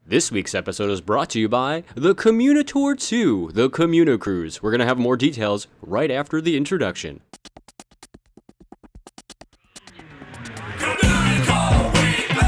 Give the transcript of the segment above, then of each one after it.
This week's episode is brought to you by the Communicore 2, the Communicruise. We're going to have more details right after the introduction. Communicore Weekly.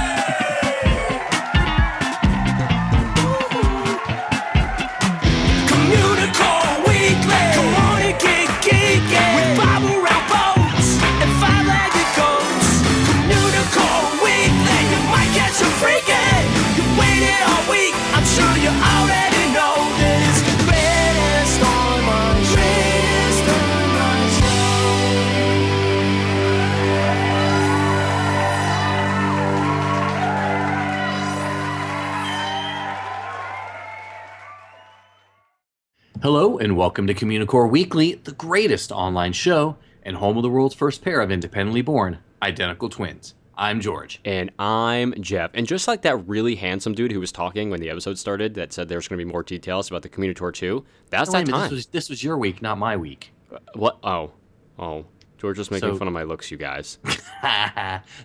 Come on and get geeky. With Bob around boats and five-legged goats. Communicore Weekly. You might get some freaking. You waited all week. I'm sure you already know that it's Barnstormer show. Hello and welcome to Communicore Weekly, the greatest online show and home of the world's first pair of independently born identical twins. I'm George. And I'm Jeff. And just like that really handsome dude who was talking when the episode started that said there's going to be more details about the Communicore 2, that's that time. This was your week, not my week. What? Oh. George was making fun of my looks, you guys.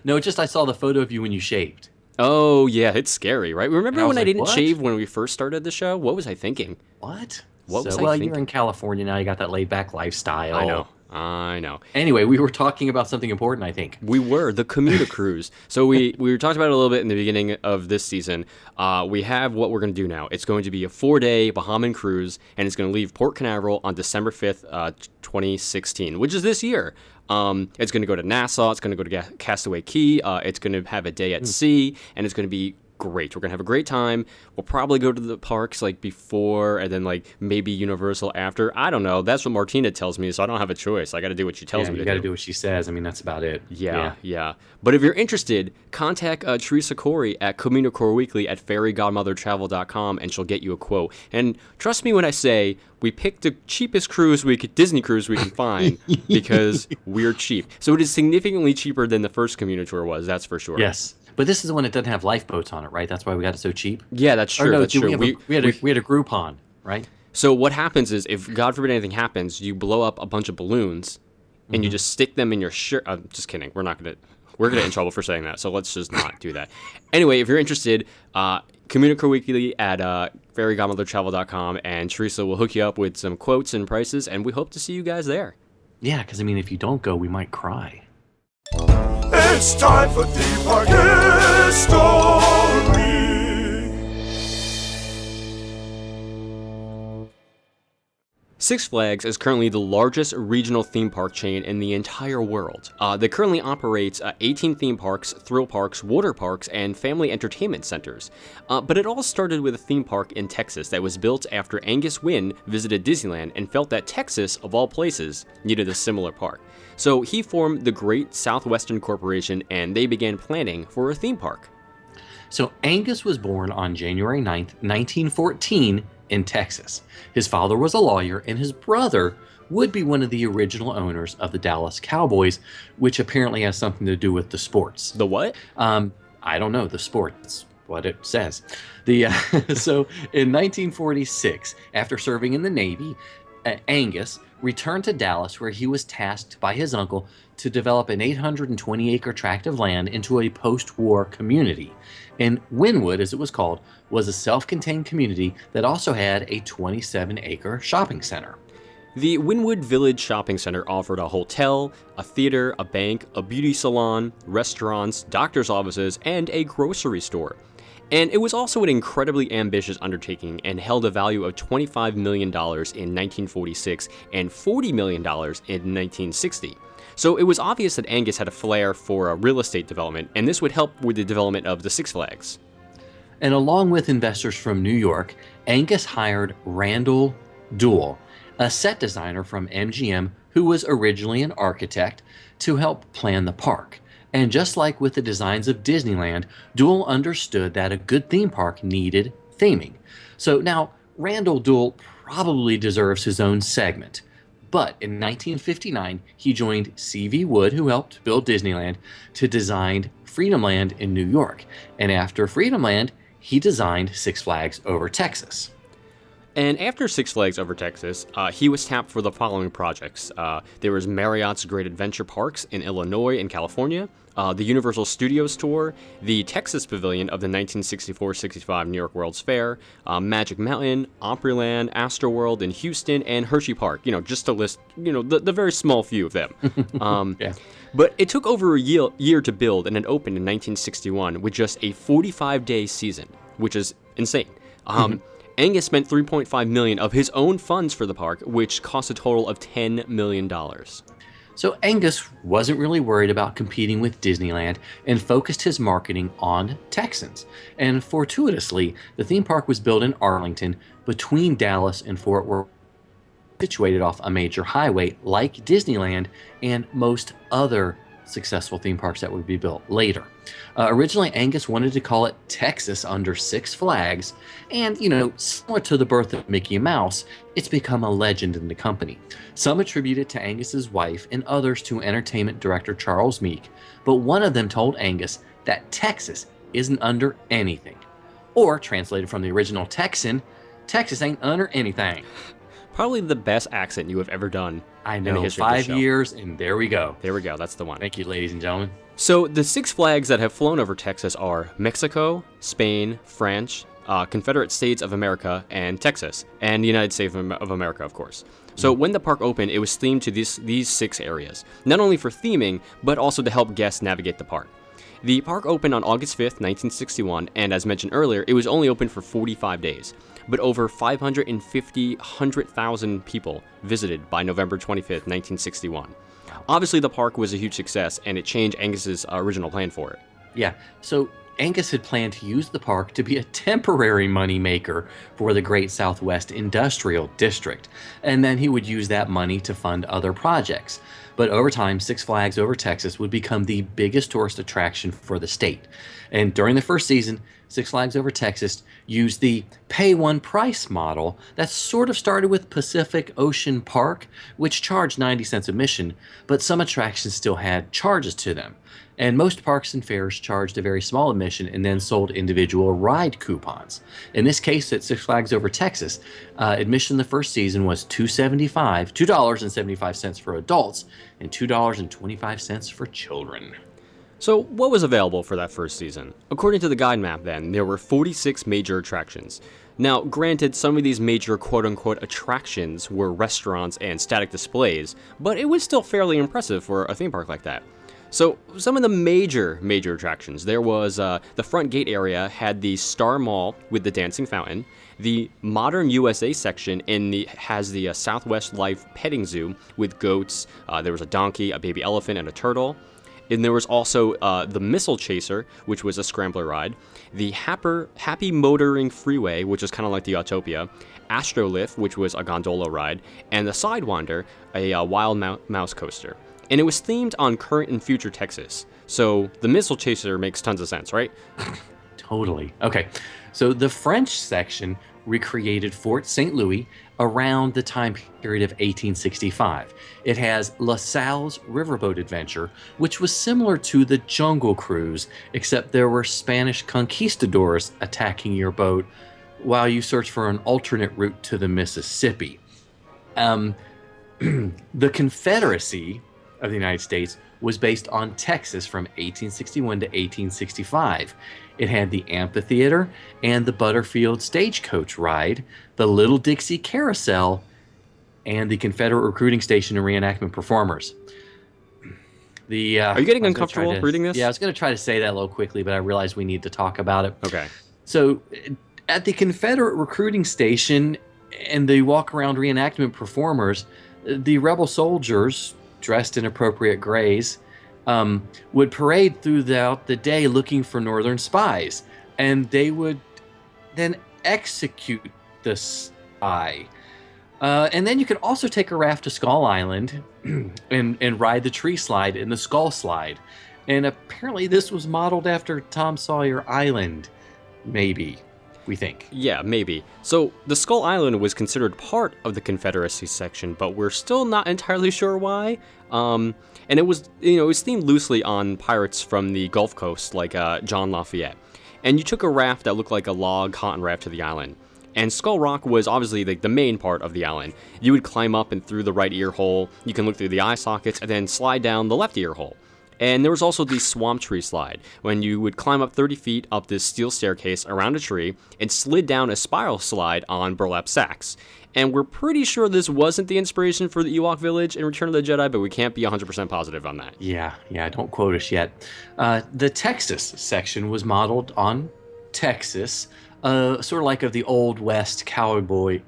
No, just I saw the photo of you when you shaved. Oh, yeah, it's scary, right? Remember when I didn't what? shave when we first started the show? What was I thinking? What? What was I well, thinking? You're in California now. You got that laid-back lifestyle. I know. Anyway, we were talking about something important, I think. We were, the Communicruise. So we were talking about it a little bit in the beginning of this season. We have what we're going to do now. It's going to be a 4-day Bahamian cruise, and it's going to leave Port Canaveral on December 5th, 2016, which is this year. It's going to go to Nassau. It's going to go to Castaway Cay. It's going to have a day at sea, and it's going to be great. We're going to have a great time. We'll probably go to the parks like before and then like maybe Universal after. I don't know. That's what Martina tells me, so I don't have a choice. I got to do what she tells me to do. You got to do what she says. I mean, that's about it. Yeah. But if you're interested, contact Teresa Corey at Communicore Weekly at fairygodmothertravel.com and she'll get you a quote. And trust me when I say we picked the cheapest Disney cruise we can find because we're cheap. So it is significantly cheaper than the first Communicore was, that's for sure. Yes. But this is the one that doesn't have lifeboats on it, right? That's why we got it so cheap? Yeah, that's true. No, that's true. We had a Groupon, right? So what happens is, if God forbid anything happens, you blow up a bunch of balloons, and you just stick them in your shirt. I'm just kidding. We're gonna get in trouble for saying that. So let's just not do that. Anyway, if you're interested, Communicore Weekly at fairygodmothertravel.com, and Teresa will hook you up with some quotes and prices, and we hope to see you guys there. Yeah, because I mean, if you don't go, we might cry. It's time for theme park history. Six Flags is currently the largest regional theme park chain in the entire world. They currently operates 18 theme parks, thrill parks, water parks, and family entertainment centers. But it all started with a theme park in Texas that was built after Angus Wynn visited Disneyland and felt that Texas, of all places, needed a similar park. So he formed the Great Southwestern Corporation, and they began planning for a theme park. So Angus was born on January 9th, 1914 in Texas. His father was a lawyer, and his brother would be one of the original owners of the Dallas Cowboys, which apparently has something to do with the sports. The what? I don't know, the sport. That's what it says. So in 1946, after serving in the Navy, Angus returned to Dallas, where he was tasked by his uncle to develop an 820-acre tract of land into a post-war community. And Wynwood, as it was called, was a self-contained community that also had a 27-acre shopping center. The Wynwood Village Shopping Center offered a hotel, a theater, a bank, a beauty salon, restaurants, doctor's offices, and a grocery store. And it was also an incredibly ambitious undertaking and held a value of $25 million in 1946 and $40 million in 1960. So it was obvious that Angus had a flair for real estate development, and this would help with the development of the Six Flags. And along with investors from New York, Angus hired Randall Duell, a set designer from MGM who was originally an architect, to help plan the park. And just like with the designs of Disneyland, Duell understood that a good theme park needed theming. So now, Randall Duell probably deserves his own segment. But in 1959, he joined C.V. Wood, who helped build Disneyland, to design Freedomland in New York. And after Freedomland, he designed Six Flags over Texas. And after Six Flags Over Texas, he was tapped for the following projects. There was Marriott's Great Adventure Parks in Illinois and California, the Universal Studios Tour, the Texas Pavilion of the 1964-65 New York World's Fair, Magic Mountain, Opryland, Astroworld in Houston, and Hershey Park, just to list, the very small few of them. Yeah. But it took over a year to build, and it opened in 1961 with just a 45-day season, which is insane. Angus spent $3.5 million of his own funds for the park, which cost a total of $10 million. So Angus wasn't really worried about competing with Disneyland and focused his marketing on Texans. And fortuitously, the theme park was built in Arlington between Dallas and Fort Worth, situated off a major highway like Disneyland and most other successful theme parks that would be built later. Originally, Angus wanted to call it Texas under Six Flags, and, similar to the birth of Mickey Mouse, it's become a legend in the company. Some attribute it to Angus's wife and others to entertainment director Charles Meek, but one of them told Angus that Texas isn't under anything. Or, translated from the original Texan, Texas ain't under anything. Probably the best accent you have ever done. I in the know, history of the 5 show. years, and there we go. There we go, that's the one. Thank you, ladies and gentlemen. So the Six Flags that have flown over Texas are Mexico, Spain, France, Confederate States of America, and Texas, and the United States of America, of course. So when the park opened, it was themed to these 6 areas, not only for theming, but also to help guests navigate the park. The park opened on August 5th, 1961, and as mentioned earlier, it was only open for 45 days. But over 100,000 people visited by November 25th, 1961. Obviously, the park was a huge success, and it changed Angus's original plan for it. Yeah, so Angus had planned to use the park to be a temporary moneymaker for the Great Southwest Industrial District, and then he would use that money to fund other projects. But over time, Six Flags Over Texas would become the biggest tourist attraction for the state. And during the first season, Six Flags Over Texas used the pay one price model that sort of started with Pacific Ocean Park, which charged 90 cents admission, but some attractions still had charges to them. And most parks and fairs charged a very small admission and then sold individual ride coupons. In this case, at Six Flags Over Texas, admission the first season was $2.75 for adults and $2.25 for children. So what was available for that first season? According to the guide map then, there were 46 major attractions. Now, granted, some of these major quote-unquote attractions were restaurants and static displays, but it was still fairly impressive for a theme park like that. So some of the major attractions, there was the front gate area had the Star Mall with the dancing fountain. The Modern USA section has the Southwest Life petting zoo with goats. There was a donkey, a baby elephant, and a turtle. And there was also the Missile Chaser, which was a scrambler ride. The Happy Motoring Freeway, which was kind of like the Autopia. Astrolift, which was a gondola ride. And the Sidewinder, a wild mouse coaster. And it was themed on current and future Texas. So the Missile Chaser makes tons of sense, right? Totally. Okay, so the French section recreated Fort St. Louis around the time period of 1865. It has La Salle's Riverboat Adventure, which was similar to the Jungle Cruise, except there were Spanish conquistadors attacking your boat while you search for an alternate route to the Mississippi. The Confederacy of the United States was based on Texas from 1861 to 1865. It had the amphitheater and the Butterfield stagecoach ride, the Little Dixie Carousel, and the Confederate recruiting station and reenactment performers. Are you getting uncomfortable reading this? Yeah, I was going to try to say that a little quickly, but I realized we need to talk about it. Okay. So at the Confederate recruiting station and the walk-around reenactment performers, the rebel soldiers, dressed in appropriate grays, would parade throughout the day looking for Northern spies, and they would then execute the spy. And then you could also take a raft to Skull Island and ride the tree slide and the Skull Slide. And apparently this was modeled after Tom Sawyer Island, maybe. We think. Yeah, maybe. So the Skull Island was considered part of the Confederacy section, but we're still not entirely sure why. And it was, it was themed loosely on pirates from the Gulf Coast, like John Lafayette. And you took a raft that looked like a log cotton raft to the island. And Skull Rock was obviously like the main part of the island. You would climb up and through the right ear hole, you can look through the eye sockets, and then slide down the left ear hole. And there was also the Swamp Tree Slide, when you would climb up 30 feet up this steel staircase around a tree and slid down a spiral slide on burlap sacks. And we're pretty sure this wasn't the inspiration for the Ewok Village in Return of the Jedi, but we can't be 100% positive on that. Yeah, don't quote us yet. The Texas section was modeled on Texas, sort of like of the Old West cowboy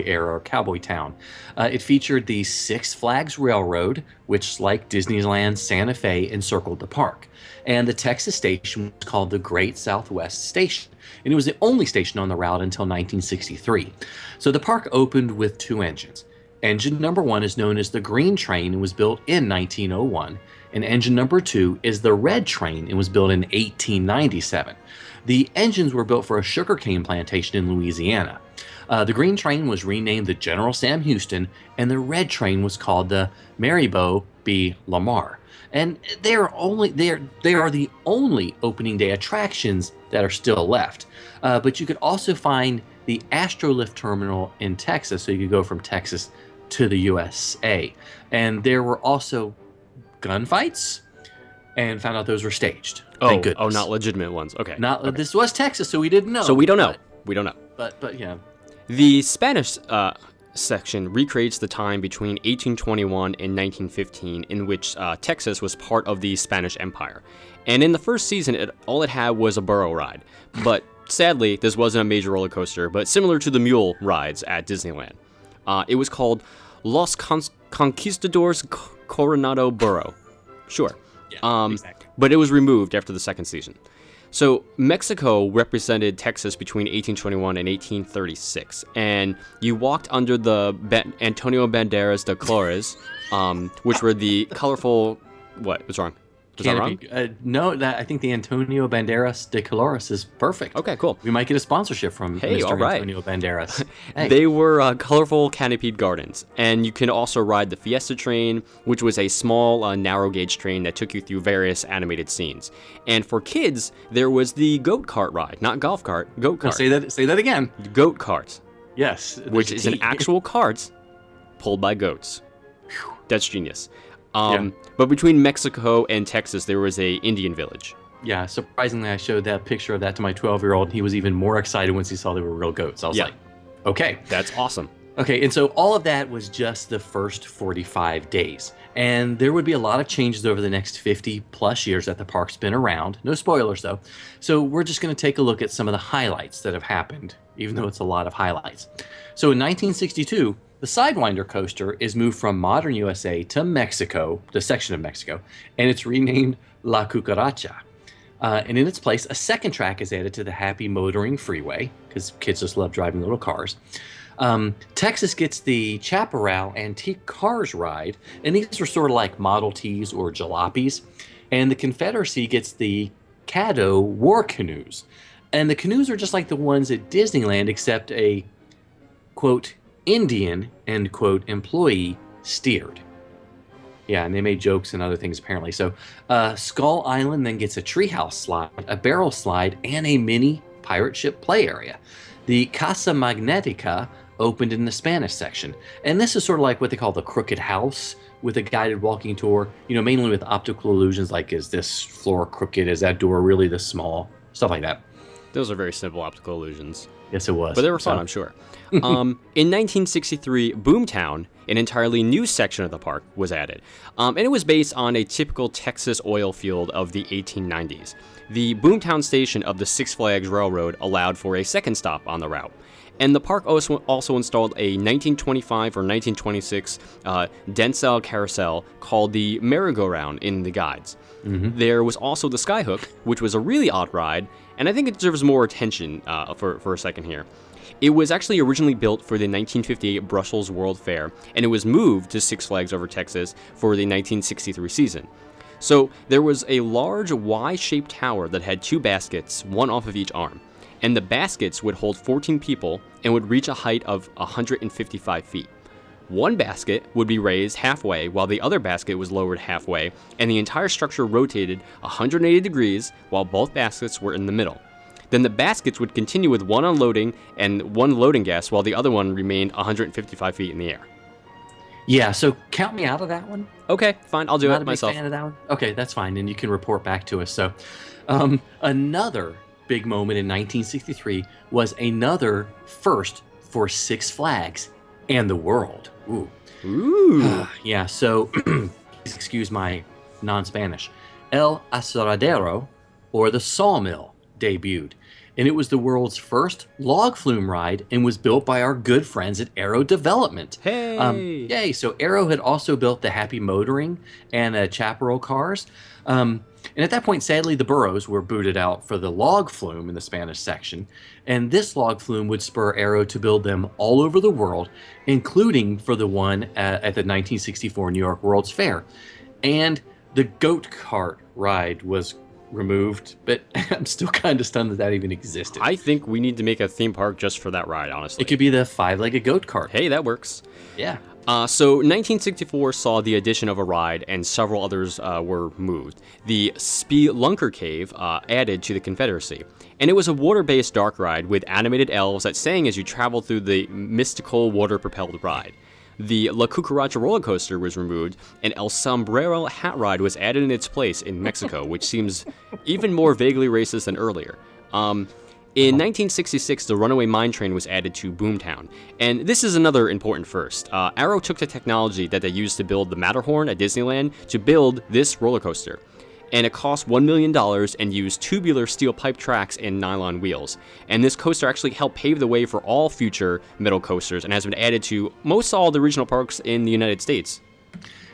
era or cowboy town. It featured the Six Flags Railroad, which, like Disneyland's Santa Fe, encircled the park. And the Texas station was called the Great Southwest Station, and it was the only station on the route until 1963. So the park opened with 2 engines. Engine number 1 is known as the Green Train and was built in 1901, and engine number 2 is the Red Train and was built in 1897. The engines were built for a sugarcane plantation in Louisiana. The Green Train was renamed the General Sam Houston, and the Red Train was called the Maribo B. Lamar. And they are the only opening day attractions that are still left. But you could also find the Astrolift Terminal in Texas, so you could go from Texas to the USA. And there were also gunfights, and found out those were staged. Thank goodness. Not legitimate ones. Okay. Okay. This was Texas, so we didn't know. So we don't know. We don't know. But yeah. The Spanish section recreates the time between 1821 and 1915 in which Texas was part of the Spanish Empire. And in the first season, all it had was a burro ride. But sadly, this wasn't a major roller coaster, but similar to the mule rides at Disneyland. It was called Los Conquistadores Coronado Burro. Sure. Yeah, exactly. But it was removed after the second season. So Mexico represented Texas between 1821 and 1836, and you walked under the Antonio Banderas de Colores, which were the colorful. What's wrong? Is that wrong? No, I think the Antonio Banderas de Colores is perfect. Okay, cool. We might get a sponsorship from Mr. all right. Antonio Banderas. Hey. They were colorful canopied gardens, and you can also ride the Fiesta train, which was a small, narrow gauge train that took you through various animated scenes. And for kids, there was the goat cart ride, not golf cart, goat cart. Say that again. Goat cart. Yes, which is an actual cart pulled by goats. That's genius. But between Mexico and Texas, there was a Indian village. Yeah, surprisingly, I showed that picture of that to my 12-year-old, and he was even more excited once he saw they were real goats. I was like, okay. That's awesome. Okay, and so all of that was just the first 45 days. And there would be a lot of changes over the next 50-plus years that the park's been around. No spoilers, though. So we're just going to take a look at some of the highlights that have happened, even though it's a lot of highlights. So in 1962, the Sidewinder coaster is moved from modern USA to Mexico, the section of Mexico, and it's renamed La Cucaracha. And in its place, a second track is added to the Happy Motoring Freeway, because kids just love driving little cars. Texas gets the Chaparral Antique Cars ride, and these are sort of like Model Ts or jalopies. And the Confederacy gets the Caddo War Canoes. And the canoes are just like the ones at Disneyland, except a, quote, Indian, end quote, employee steered. Yeah, and they made jokes and other things apparently. So Skull Island then gets a treehouse slide, a barrel slide, and a mini pirate ship play area. The Casa Magnetica opened in the Spanish section. And this is sort of like what they call the Crooked House, with a guided walking tour, mainly with optical illusions like, is this floor crooked? Is that door really this small? Stuff like that. Those are very simple optical illusions. Yes, it was. But they were fun, I'm sure. In 1963, Boomtown, an entirely new section of the park, was added. And it was based on a typical Texas oil field of the 1890s. The Boomtown station of the Six Flags Railroad allowed for a second stop on the route. And the park also installed a 1925 or 1926 Denzel carousel called the merry-go-round in the guides. Mm-hmm. There was also the Skyhook, which was a really odd ride, and I think it deserves more attention for a second here. It was actually originally built for the 1958 Brussels World Fair, and it was moved to Six Flags Over Texas for the 1963 season. So there was a large Y-shaped tower that had 2 baskets, one off of each arm. And the baskets would hold 14 people and would reach a height of 155 feet. One basket would be raised halfway while the other basket was lowered halfway, and the entire structure rotated 180 degrees while both baskets were in the middle. Then the baskets would continue with one unloading and one loading gas, while the other one remained 155 feet in the air. Yeah, so count me out of that one. Okay, fine, I'll do Not it a big myself. fan of that one. Okay, that's fine, and you can report back to us. So, another big moment in 1963 was another first for Six Flags and the world. Ooh. Yeah, so please excuse my non-Spanish. El Aserradero, or the Sawmill, debuted. And it was the world's first log flume ride and was built by our good friends at Aero Development. Hey! Yay! So Aero had also built the Happy Motoring and Chaparral cars. And at that point, sadly, the Burros were booted out for the log flume in the Spanish section. And this log flume would spur Aero to build them all over the world, including for the one at the 1964 New York World's Fair. And the goat cart ride was removed, but I'm still kind of stunned that even existed. I think we need to make a theme park just for that ride, honestly. It could be the five-legged goat cart. Hey, that works. Yeah. So 1964 saw the addition of a ride, and several others were moved. The Spelunker Cave added to the Confederacy, and it was a water-based dark ride with animated elves that sang as you traveled through the mystical water-propelled ride. The La Cucaracha roller coaster was removed, and El Sombrero hat ride was added in its place in Mexico, which seems even more vaguely racist than earlier. In 1966, the runaway mine train was added to Boomtown, and this is another important first. Arrow took the technology that they used to build the Matterhorn at Disneyland to build this roller coaster, and it cost $1 million and used tubular steel pipe tracks and nylon wheels. And this coaster actually helped pave the way for all future metal coasters and has been added to most all the regional parks in the United States.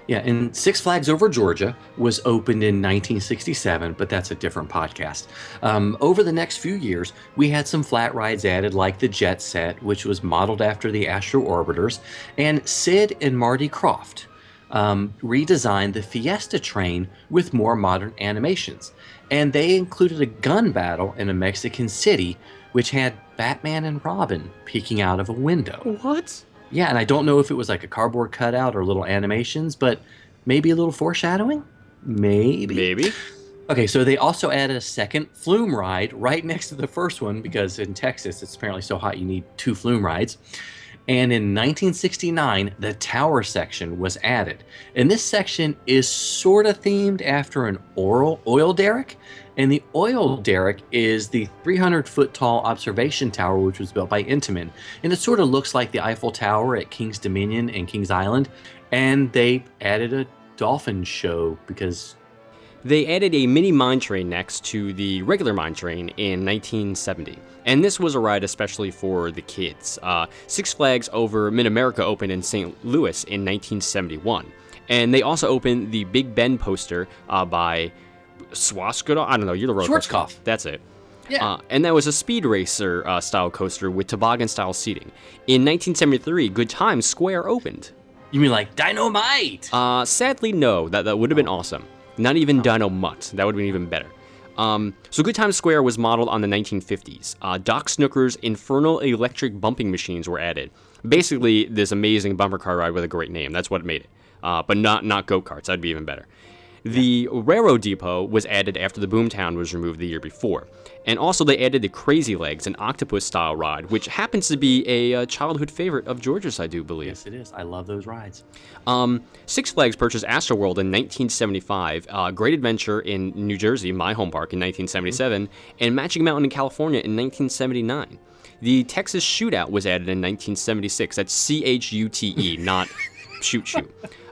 Yeah, and Six Flags Over Georgia was opened in 1967, but that's a different podcast. Over the next few years, we had some flat rides added, like the Jet Set, which was modeled after the Astro Orbiters, and Sid and Marty Krofft redesigned the Fiesta train with more modern animations. And they included a gun battle in a Mexican city, which had Batman and Robin peeking out of a window. What? Yeah, and I don't know if it was like a cardboard cutout or little animations, but maybe a little foreshadowing? Maybe. Okay, so they also added a second flume ride right next to the first one, because in Texas it's apparently so hot you need two flume rides. And in 1969, the tower section was added. And this section is sort of themed after an oil derrick. And the oil derrick is the 300-foot tall observation tower, which was built by Intamin. And it sort of looks like the Eiffel Tower at King's Dominion and Kings Island. And they added a dolphin show because... They added a mini mine train next to the regular mine train in 1970. And this was a ride especially for the kids. Six Flags Over Mid-America opened in St. Louis in 1971. And they also opened the Big Ben poster by Swaskoda? I don't know, you're the road Schwarzkopf. That's it. Yeah. And that was a speed racer style coaster with toboggan style seating. In 1973, Good Times Square opened. You mean like Dynamite? Sadly, no. That would have been awesome. Not even Dino Mutt. That would have been even better. So Good Times Square was modeled on the 1950s. Doc Snooker's infernal electric bumping machines were added. Basically, this amazing bumper car ride with a great name. That's what made it. But not go-karts. That'd be even better. The Railroad Depot was added after the Boomtown was removed the year before. And also they added the Crazy Legs, an octopus-style ride, which happens to be a childhood favorite of George's, I do believe. Yes, it is. I love those rides. Six Flags purchased Astroworld in 1975, Great Adventure in New Jersey, my home park, in 1977, and Magic Mountain in California in 1979. The Texas Shootout was added in 1976. That's C-H-U-T-E, not shoot.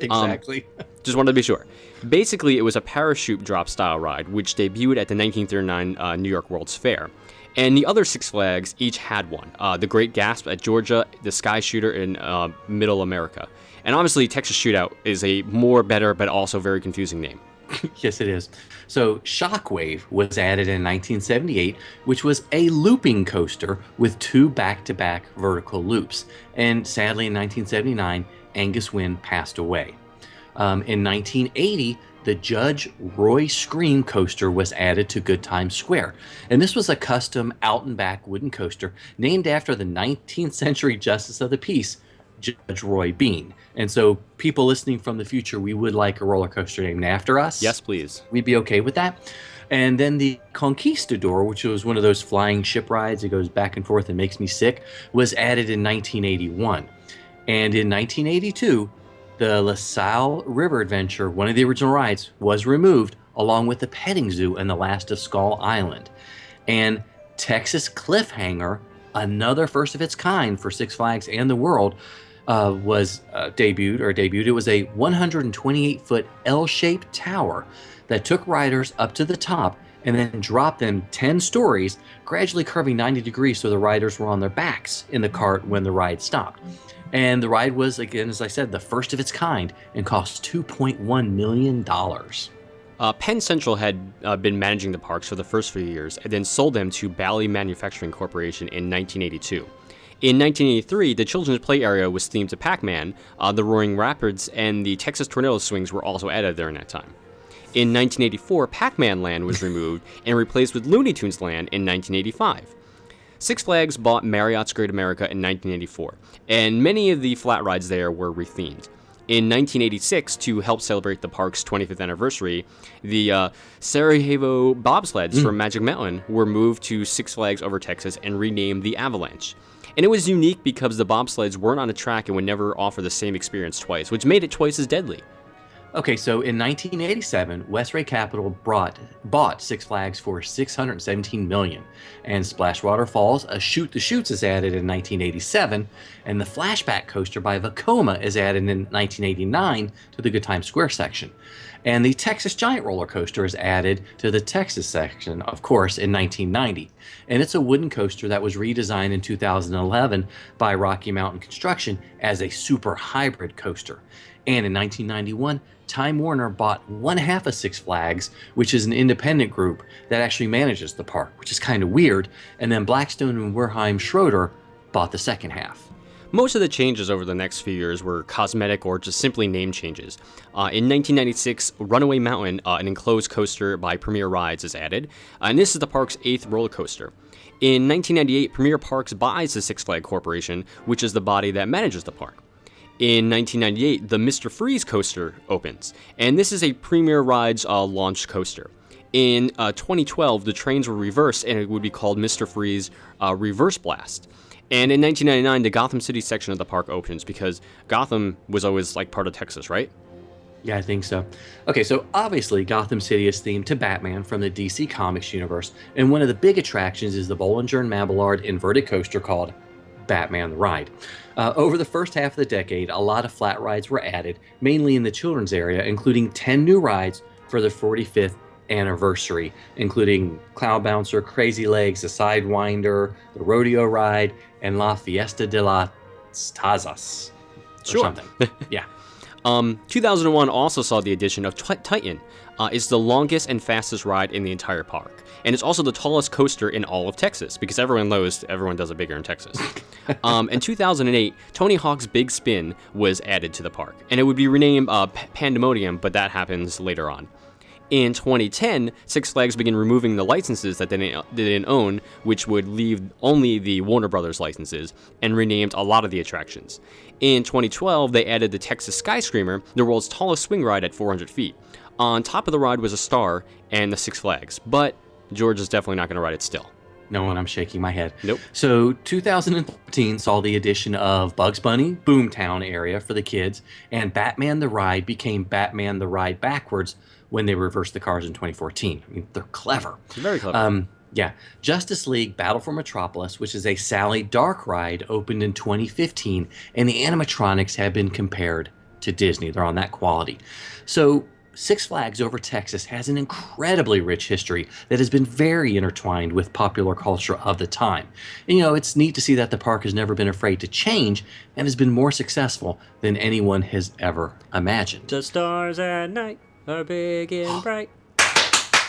Exactly. Just wanted to be sure. Basically, it was a parachute drop style ride, which debuted at the 1939 New York World's Fair. And the other Six Flags each had one. The Great Gasp at Georgia, the Sky Shooter in Middle America. And obviously, Texas Shootout is a more better but also very confusing name. Yes, it is. So Shockwave was added in 1978, which was a looping coaster with two back-to-back vertical loops. And sadly, in 1979, Angus Wynn passed away. In 1980, the Judge Roy Scream coaster was added to Good Times Square. And this was a custom out-and-back wooden coaster named after the 19th century Justice of the Peace, Judge Roy Bean. And so people listening from the future, we would like a roller coaster named after us. Yes, please. We'd be okay with that. And then the Conquistador, which was one of those flying ship rides that goes back and forth and makes me sick, was added in 1981. And in 1982, the La Salle River Adventure, one of the original rides, was removed, along with the petting zoo and the last of Skull Island. And Texas Cliffhanger, another first of its kind for Six Flags and the world, was debuted. It was a 128-foot L-shaped tower that took riders up to the top and then dropped them 10 stories, gradually curving 90 degrees so the riders were on their backs in the cart when the ride stopped. And the ride was, again, as I said, the first of its kind and cost $2.1 million. Penn Central had been managing the parks for the first few years and then sold them to Bally Manufacturing Corporation in 1982. In 1983, the children's play area was themed to Pac-Man, the Roaring Rapids, and the Texas Tornado swings were also added during that time. In 1984, Pac-Man Land was removed and replaced with Looney Tunes Land in 1985. Six Flags bought Marriott's Great America in 1984, and many of the flat rides there were rethemed. In 1986, to help celebrate the park's 25th anniversary, the Sarajevo bobsleds from Magic Mountain were moved to Six Flags Over Texas and renamed the Avalanche. And it was unique because the bobsleds weren't on a track and would never offer the same experience twice, which made it twice as deadly. Okay, so in 1987, Westray Capital bought Six Flags for $617 million, and Splashwater Falls, a Shoot the Chutes, is added in 1987, and the Flashback Coaster by Vekoma is added in 1989 to the Good Times Square section. And the Texas Giant Roller Coaster is added to the Texas section, of course, in 1990. And it's a wooden coaster that was redesigned in 2011 by Rocky Mountain Construction as a super hybrid coaster. And in 1991, Time Warner bought one half of Six Flags, which is an independent group that actually manages the park, which is kind of weird. And then Blackstone and Werheim Schroeder bought the second half. Most of the changes over the next few years were cosmetic or just simply name changes. In 1996, Runaway Mountain, an enclosed coaster by Premier Rides, is added, and this is the park's 8th roller coaster. In 1998, Premier Parks buys the Six Flags Corporation, which is the body that manages the park. In 1998, the Mr. Freeze coaster opens, and this is a Premier Rides launch coaster. In 2012, the trains were reversed, and it would be called Mr. Freeze Reverse Blast. And in 1999, the Gotham City section of the park opens because Gotham was always like part of Texas, right? Yeah, I think so. Okay, so obviously Gotham City is themed to Batman from the DC Comics universe, and one of the big attractions is the Bollinger and Mabillard inverted coaster called Batman the Ride. Over the first half of the decade, a lot of flat rides were added, mainly in the children's area, including 10 new rides for the 45th anniversary, including Cloud Bouncer, Crazy Legs, the Sidewinder, the Rodeo Ride, and La Fiesta de las Tazas. Sure. Something. Yeah. 2001 also saw the addition of Titan. It's the longest and fastest ride in the entire park. And it's also the tallest coaster in all of Texas, because everyone knows everyone does it bigger in Texas. In 2008, Tony Hawk's Big Spin was added to the park. And it would be renamed Pandemonium, but that happens later on. In 2010, Six Flags began removing the licenses that they didn't own, which would leave only the Warner Brothers licenses, and renamed a lot of the attractions. In 2012, they added the Texas Skyscreamer, the world's tallest swing ride at 400 feet. On top of the ride was a star and the Six Flags, but George is definitely not going to ride it still. No, and I'm shaking my head. Nope. So 2013 saw the addition of Bugs Bunny, Boomtown area for the kids, and Batman the Ride became Batman the Ride backwards when they reversed the cars in 2014. I mean, they're clever. Very clever. Yeah. Justice League Battle for Metropolis, which is a Sally Dark ride, opened in 2015, and the animatronics have been compared to Disney. They're on that quality. So Six Flags Over Texas has an incredibly rich history that has been very intertwined with popular culture of the time. And, it's neat to see that the park has never been afraid to change and has been more successful than anyone has ever imagined. The stars at night are big and bright,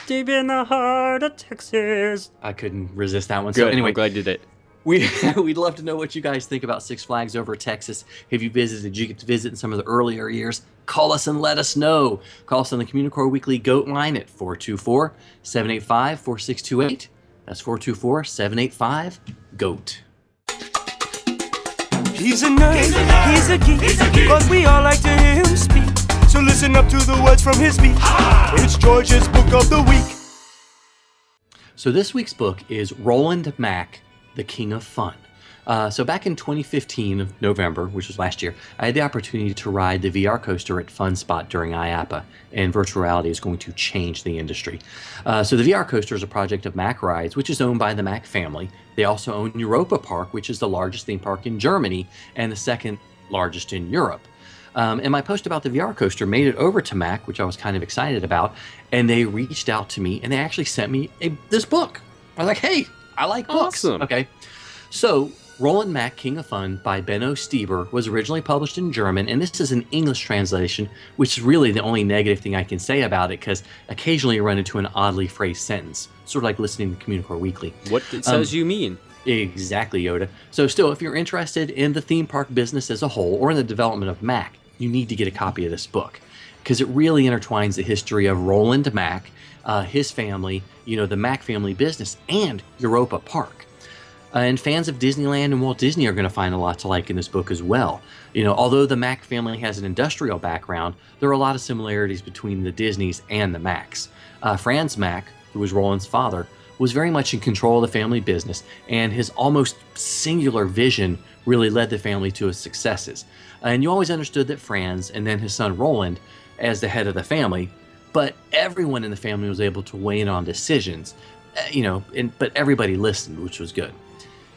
deep in the heart of Texas. I couldn't resist that one. Good. So anyway, I'm glad you did. We'd love to know what you guys think about Six Flags Over Texas. Have you visited? Did you get to visit in some of the earlier years? Call us and let us know. Call us on the Communicore Weekly Goat line at 424-785-4628. That's 424-785-GOAT. He's a nerd, he's a geek, but we all like to hear him speak. So listen up to the words from his speech. It's George's Book of the Week. So this week's book is Roland Mack, the King of Fun. So back in 2015 of November, which was last year, I had the opportunity to ride the VR coaster at Fun Spot during IAAPA, and virtual reality is going to change the industry. So the VR coaster is a project of Mack Rides, which is owned by the Mack family. They also own Europa Park, which is the largest theme park in Germany and the second largest in Europe. And my post about the VR coaster made it over to Mack, which I was kind of excited about, and they reached out to me and they actually sent me this book. I was like, hey, I like books. Awesome. Okay. So Roland Mack, King of Fun by Benno Stieber was originally published in German, and this is an English translation, which is really the only negative thing I can say about it, because occasionally you run into an oddly phrased sentence, sort of like listening to Communicore Weekly. What it says you mean. Exactly, Yoda. So still, if you're interested in the theme park business as a whole, or in the development of Mack, you need to get a copy of this book, because it really intertwines the history of Roland Mack, his family, the Mack family business, and Europa Park. And fans of Disneyland and Walt Disney are going to find a lot to like in this book as well. Although the Mack family has an industrial background, there are a lot of similarities between the Disneys and the Macks. Franz Mack, who was Roland's father, was very much in control of the family business, and his almost singular vision really led the family to its successes. And you always understood that Franz, and then his son Roland, as the head of the family, but everyone in the family was able to weigh in on decisions, but everybody listened, which was good.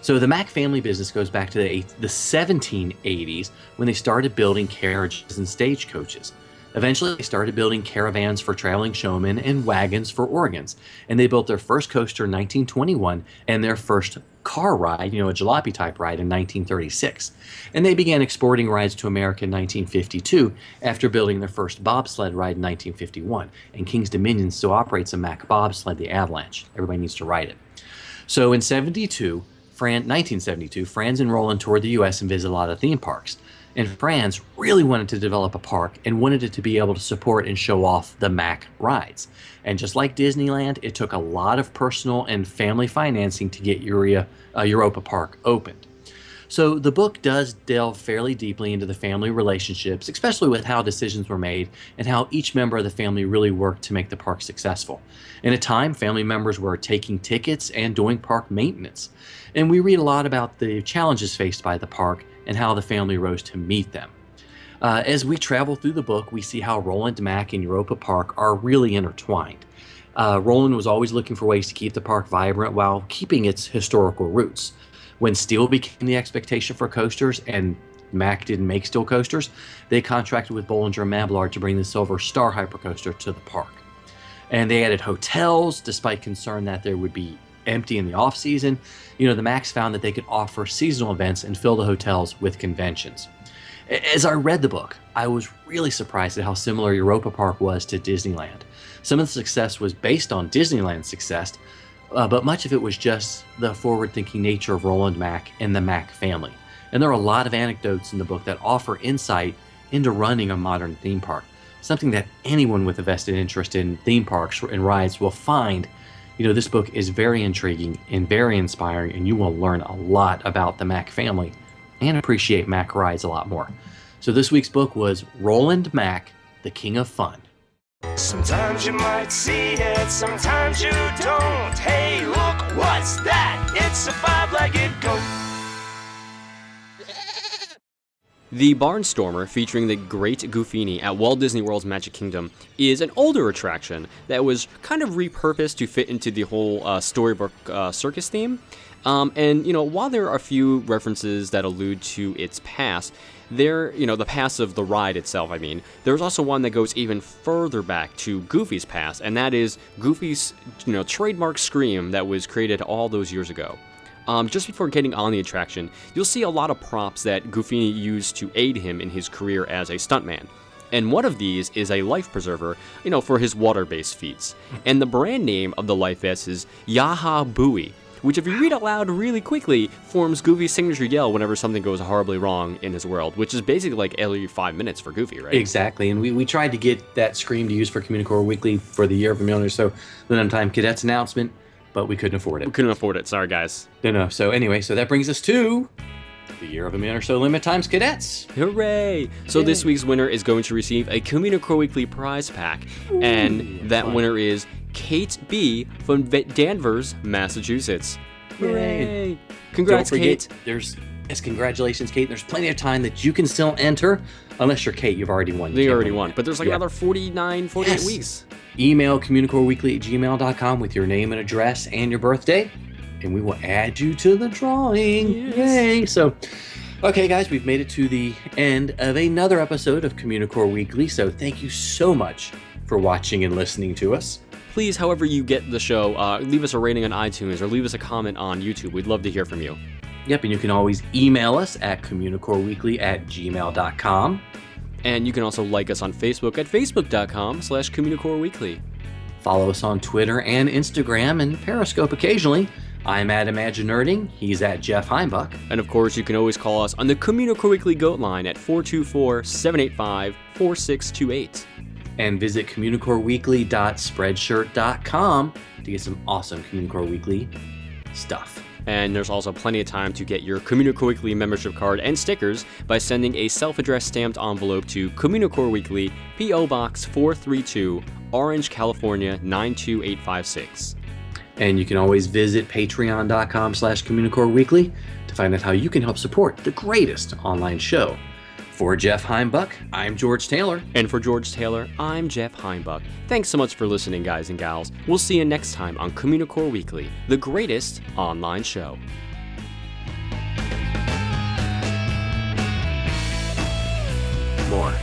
So the Mack family business goes back to the 1780s, when they started building carriages and stagecoaches. Eventually, they started building caravans for traveling showmen and wagons for organs. And they built their first coaster in 1921 and their first car ride, a jalopy type ride, in 1936. And they began exporting rides to America in 1952 after building their first bobsled ride in 1951. And King's Dominion still operates a Mack bobsled, the Avalanche. Everybody needs to ride it. So in 1972, Franz and Roland toured the U.S. and visited a lot of theme parks. And Franz really wanted to develop a park and wanted it to be able to support and show off the Mack rides. And just like Disneyland, it took a lot of personal and family financing to get Europa Park opened. So the book does delve fairly deeply into the family relationships, especially with how decisions were made and how each member of the family really worked to make the park successful. In a time, family members were taking tickets and doing park maintenance. And we read a lot about the challenges faced by the park and how the family rose to meet them. As we travel through the book, we see how Roland Mack and Europa Park are really intertwined. Roland was always looking for ways to keep the park vibrant while keeping its historical roots. When steel became the expectation for coasters and Mack didn't make steel coasters, they contracted with Bollinger & Mabillard to bring the Silver Star hypercoaster to the park. And they added hotels, despite concern that there would be empty in the off-season. The Macks found that they could offer seasonal events and fill the hotels with conventions. As I read the book, I was really surprised at how similar Europa Park was to Disneyland. Some of the success was based on Disneyland's success, but much of it was just the forward-thinking nature of Roland Mack and the Mack family. And there are a lot of anecdotes in the book that offer insight into running a modern theme park, something that anyone with a vested interest in theme parks and rides will find. This book is very intriguing and very inspiring, and you will learn a lot about the Mack family and appreciate Mack rides a lot more. So this week's book was Roland Mack, the King of Fun. Sometimes you might see it, sometimes you don't. Hey, look, what's that? It's a five-legged goat. The Barnstormer, featuring the Great Goofini at Walt Disney World's Magic Kingdom, is an older attraction that was kind of repurposed to fit into the whole storybook circus theme. While there are a few references that allude to its past, the past of the ride itself, there's also one that goes even further back to Goofy's past, and that is Goofy's, trademark scream that was created all those years ago. Just before getting on the attraction, you'll see a lot of props that Goofini used to aid him in his career as a stuntman. And one of these is a life preserver, for his water-based feats. And the brand name of the life vest is Yaha Buoy, which if you read out loud really quickly, forms Goofy's signature yell whenever something goes horribly wrong in his world, which is basically like every 5 minutes for Goofy, right? Exactly, and we tried to get that scream to use for Communicore Weekly for the year of a million or so, the Time Cadets announcement, but we couldn't afford it. We couldn't afford it, sorry guys. No. So anyway, so that brings us to The Year of a Man or So Limit Times Cadets. Hooray! So Yay. this week's winner is going to receive a Communicore Weekly prize pack. And that winner is Kate B. from Danvers, Massachusetts. Hooray! Congrats, Don't forget, Kate. Congratulations, Kate. There's plenty of time that you can still enter. Unless you're Kate, you've already won. They already won. But there's like another 48 Yes. weeks. Email communicoreweekly@gmail.com with your name and address and your birthday, and we will add you to the drawing. Yes. Yay! So, okay, guys, we've made it to the end of another episode of Communicore Weekly. So thank you so much for watching and listening to us. Please, however you get the show, leave us a rating on iTunes or leave us a comment on YouTube. We'd love to hear from you. Yep, and you can always email us at communicoreweekly@gmail.com. And you can also like us on Facebook at facebook.com/CommunicoreWeekly. Follow us on Twitter and Instagram and Periscope occasionally. I'm at ImagineNerding. He's at Jeff Heimbuck. And of course, you can always call us on the Communicore Weekly Goat line at 424-785-4628. And visit communicoreweekly.spreadshirt.com to get some awesome Communicore Weekly stuff. And there's also plenty of time to get your Communicore Weekly membership card and stickers by sending a self-addressed stamped envelope to Communicore Weekly, P.O. Box 432, Orange, California 92856. And you can always visit patreon.com/CommunicoreWeekly to find out how you can help support the greatest online show. For Jeff Heimbuck, I'm George Taylor. And for George Taylor, I'm Jeff Heimbuck. Thanks so much for listening, guys and gals. We'll see you next time on Communicore Weekly, the greatest online show. More.